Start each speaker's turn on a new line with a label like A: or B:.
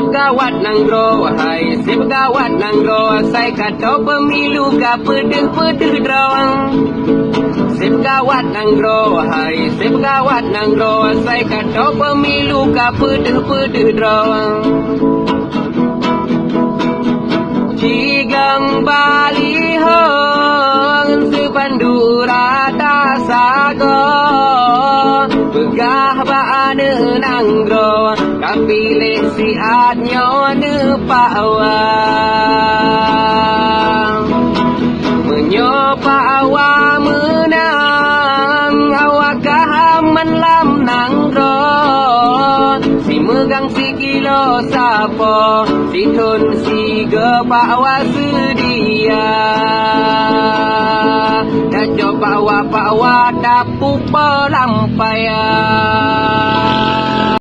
A: Gawat nanggro, wahai sip gawat nanggro, saya kata pemilu ka pedih-pedih drawang. Sip gawat nanggro, wahai sip gawat nanggro, saya kata pemilu ka pedih-pedih drawang. Cigang balihong sepandu rata sago, begah ba'ane nanggro, kapilih siatnya ne pawang. Menyopa awak menang, awakah aman lam nanggro, si megang si kilo sapo, si tun si gepak sedia. Dah coba wapa dapu pelampaian.